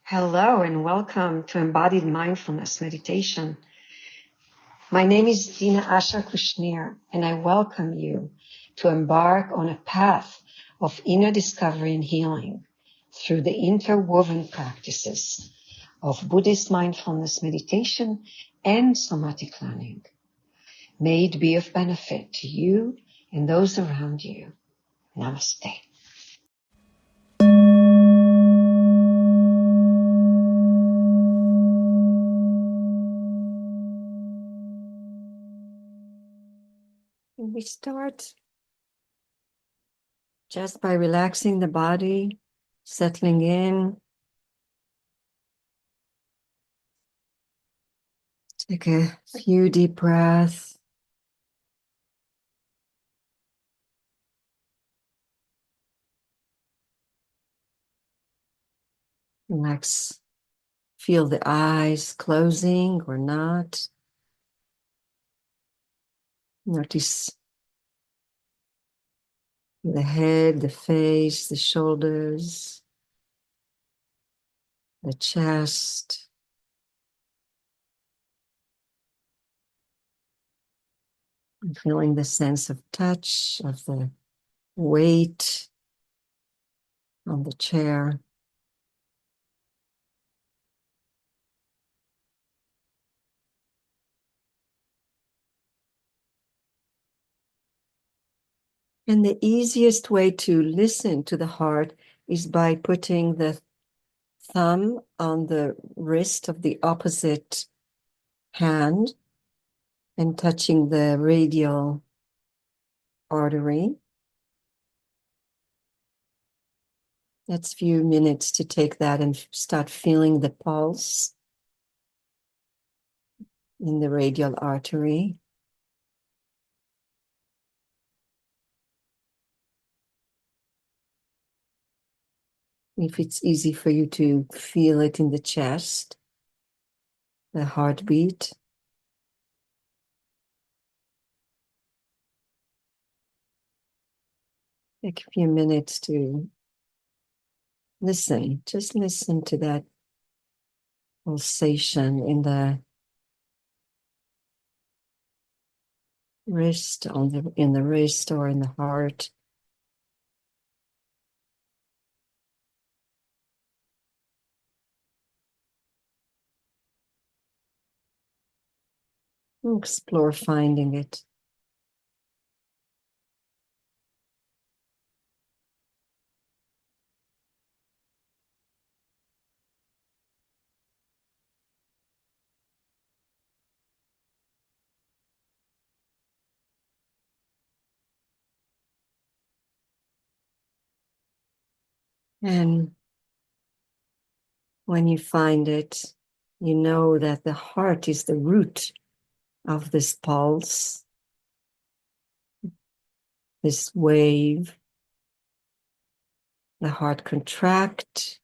Hello and welcome to Embodied Mindfulness Meditation. My name is Dina Asher Kusnir, and I welcome you to embark on a path of inner discovery and healing through the interwoven practices of Buddhist mindfulness meditation and somatic learning. May it be of benefit to you and those around you. Namaste. And we start just by relaxing the body, settling in. Take a few deep breaths. Relax. Feel the eyes closing or not. Notice the head, the face, the shoulders, the chest. And feeling the sense of touch, of the weight on the chair. And the easiest way to listen to the heart is by putting the thumb on the wrist of the opposite hand and touching the radial artery. That's a few minutes to take that and start feeling the pulse in the radial artery. If it's easy for you to feel it in the chest, the heartbeat. Take a few minutes to listen. Just listen to that pulsation in the wrist, in the wrist or in the heart. Explore finding it. And when you find it, you know that the heart is the root of this pulse, this wave. The heart contract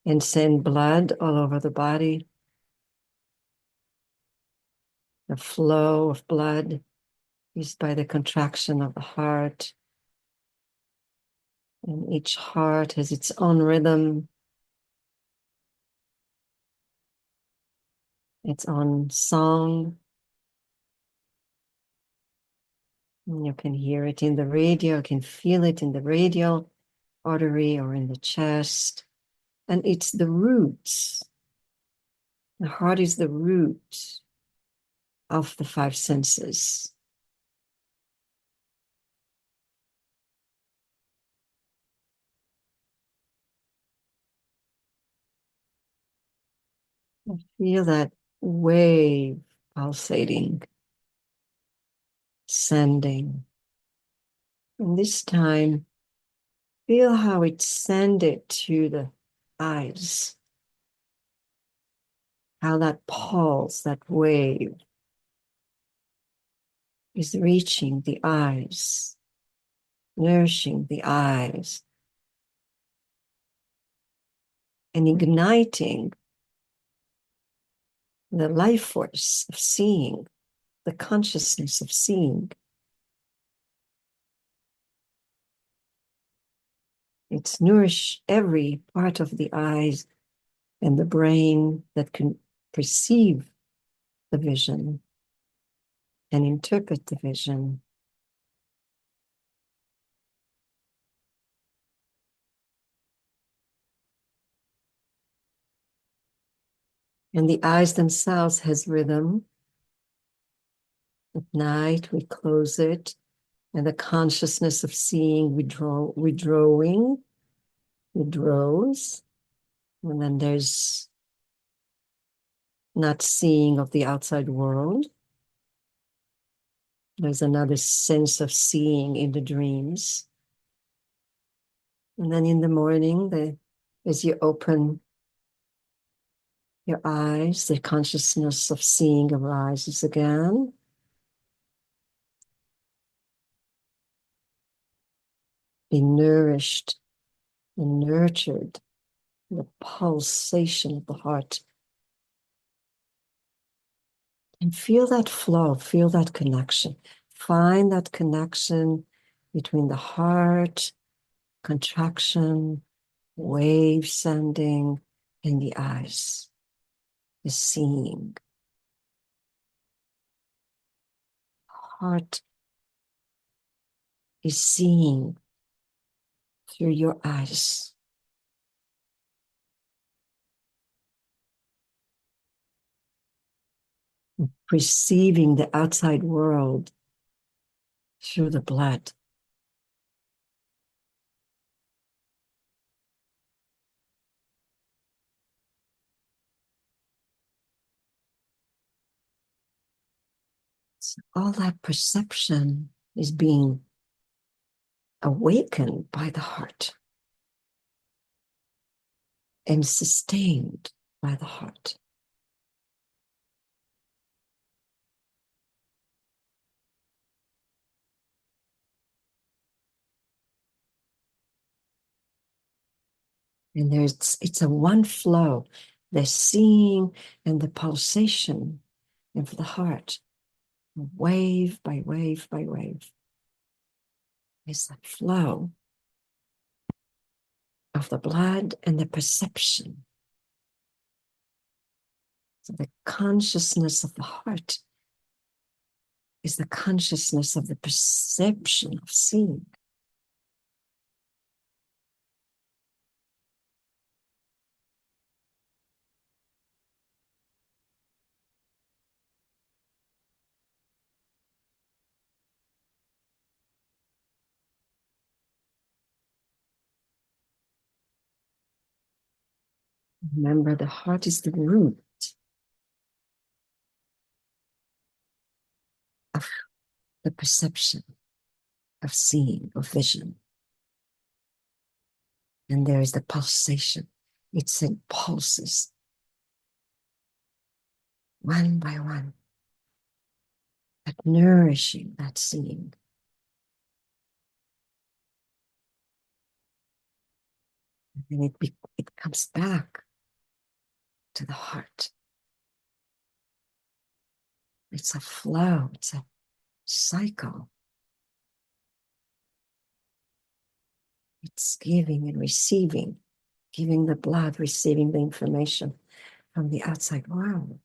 and send blood all over the body. The flow of blood is by the contraction of the heart. And each heart has its own rhythm, its own song. And you can hear it in the radial, you can feel it in the radial artery or in the chest. And it's the roots. The heart is the root of the five senses. I feel that wave pulsating, sending. And this time, feel how it sended to the eyes. How that pulse, that wave, is reaching the eyes, nourishing the eyes, and igniting the life force of seeing, the consciousness of seeing. It's nourished every part of the eyes and the brain that can perceive the vision and interpret the vision. And the eyes themselves has rhythm. At night, we close it, and the consciousness of seeing withdraws, and then there's not seeing of the outside world. There's another sense of seeing in the dreams. And then in the morning, as you open your eyes, the consciousness of seeing arises again. Be nourished and nurtured in the pulsation of the heart. And feel that flow, feel that connection. Find that connection between the heart, contraction, wave sending, and the eyes, the seeing. Heart is seeing through your eyes. Perceiving the outside world through the blood. So all that perception is being awakened by the heart and sustained by the heart. And it's a one flow, the seeing and the pulsation of the heart, wave by wave by wave. It's the flow of the blood and the perception. So the consciousness of the heart is the consciousness of the perception of seeing. Remember, the heart is the root of the perception of seeing, of vision. And there is the pulsation. It pulses one by one, that nourishing, that seeing. And then it comes back to the heart. It's a flow, it's a cycle. It's giving and receiving, giving the blood, receiving the information from the outside world.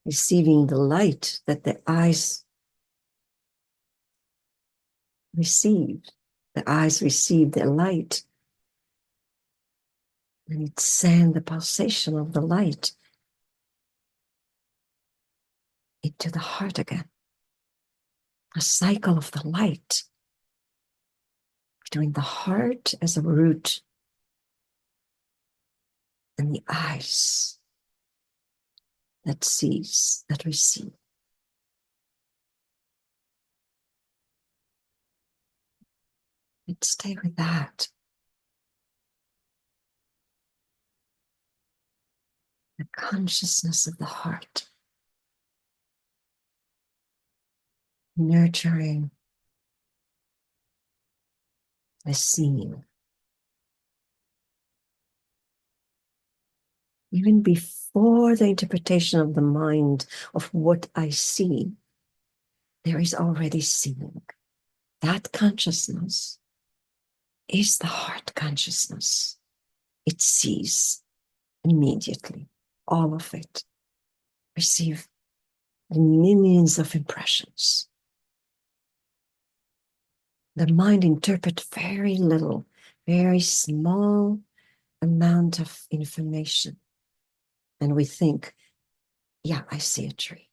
Receiving the light that the eyes receive. The eyes receive the light, and it sends the pulsation of the light into the heart again. A cycle of the light between the heart as a root and the eyes that sees, that receive. And stay with that. The consciousness of the heart, nurturing the seeing. Even before the interpretation of the mind of what I see, there is already seeing. That consciousness is the heart consciousness. It sees immediately all of it. Receive millions of impressions. The mind interprets very little, very small amount of information. And we think, yeah, I see a tree.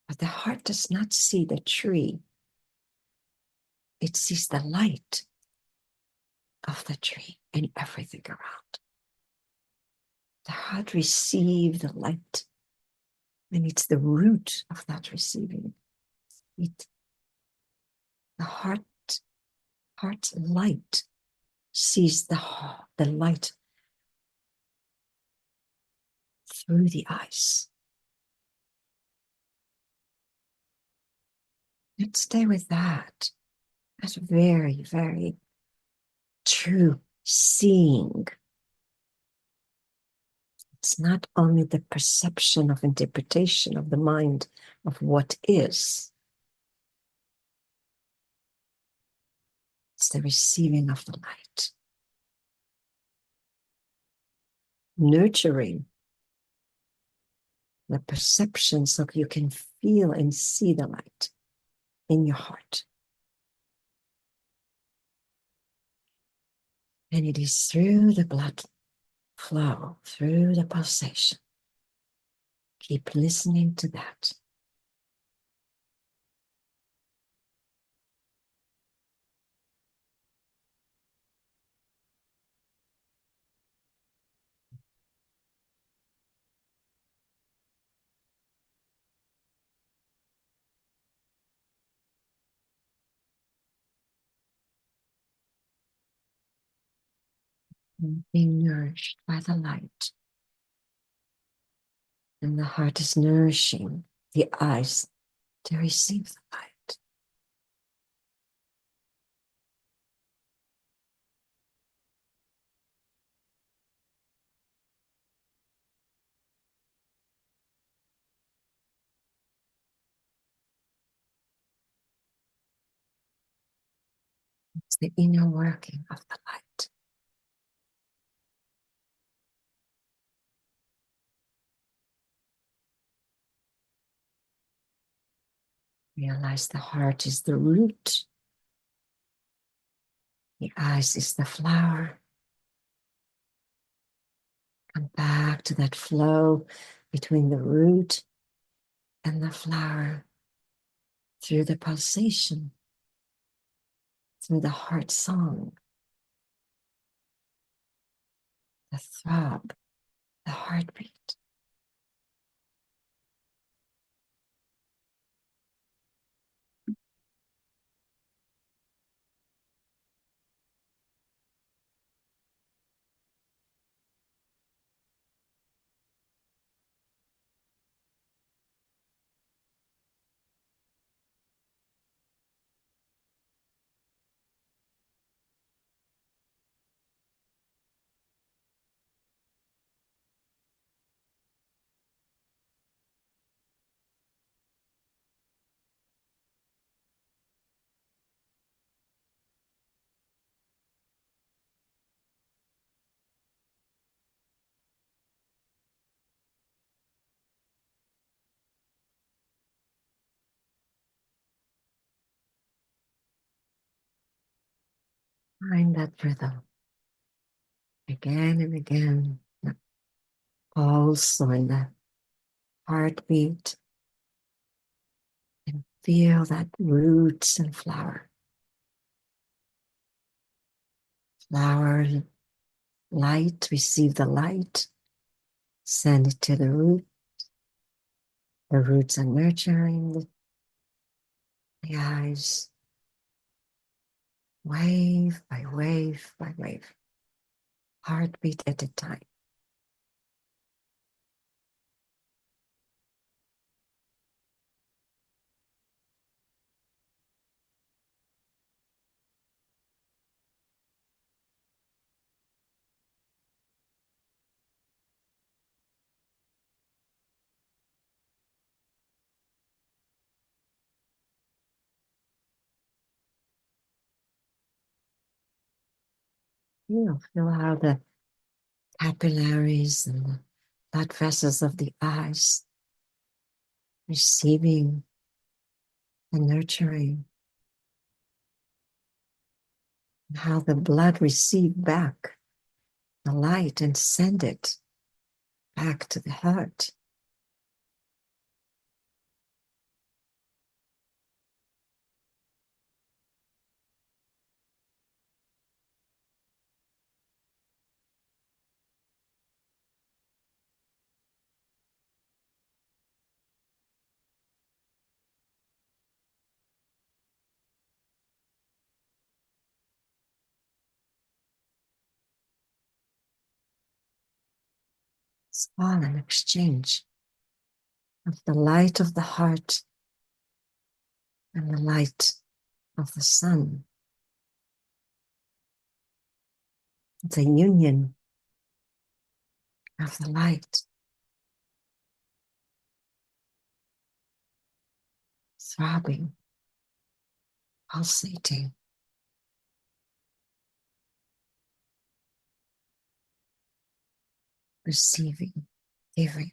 But the heart does not see the tree. It sees the light of the tree and everything around. The heart receives the light, and it's the root of that receiving. The heart's light sees the light through the eyes. Let's stay with that. That's very, very true seeing. It's not only the perception of interpretation of the mind of what is, it's the receiving of the light. Nurturing the perception so you can feel and see the light in your heart. And it is through the blood flow, through the pulsation. Keep listening to that. Being nourished by the light. And the heart is nourishing the eyes to receive the light. It's the inner working of the light. Realize the heart is the root. The eyes is the flower. Come back to that flow between the root and the flower through the pulsation, through the heart song, the throb, the heartbeat. Find that rhythm again and again. The pulse in the heartbeat, and feel that roots and flower. Flower light, receive the light, send it to the root. The roots are nurturing the eyes, wave by wave by wave, heartbeat at a time. Feel how the capillaries and the blood vessels of the eyes receiving and nurturing, and how the blood receives back the light and send it back to the heart. It's all an exchange of the light of the heart and the light of the sun. It's a union of the light, throbbing, pulsating, receiving, giving.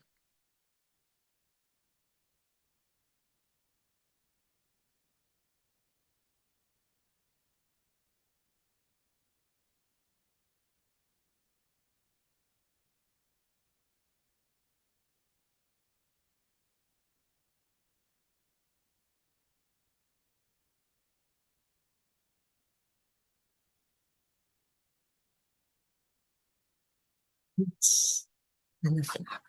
And the flower.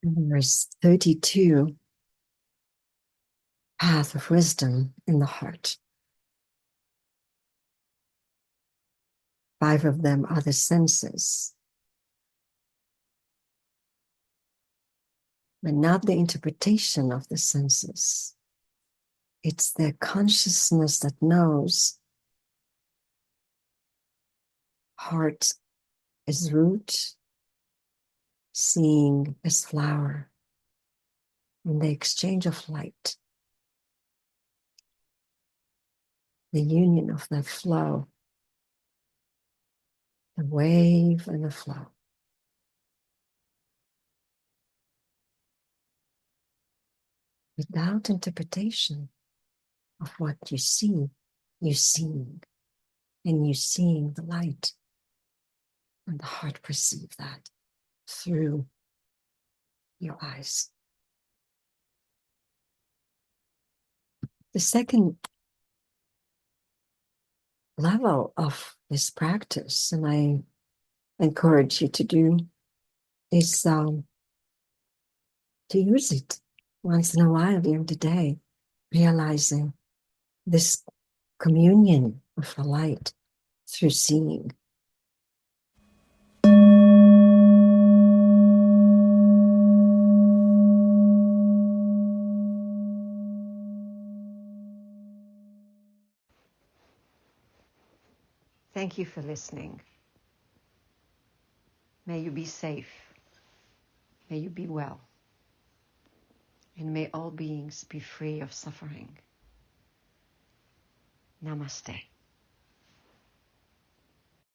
And there's 32 paths of wisdom in the heart. 5 of them are the senses, but not the interpretation of the senses. It's the consciousness that knows heart is root, seeing is flower, in the exchange of light, the union of the flow, the wave and the flow. Without interpretation of what you see, you're seeing, and you're seeing the light, and the heart perceives that through your eyes. The second level of this practice, and I encourage you to do, is to use it once in a while during the day, realizing this communion of the light through seeing. Thank you for listening. May you be safe. May you be well. And may all beings be free of suffering. Namaste.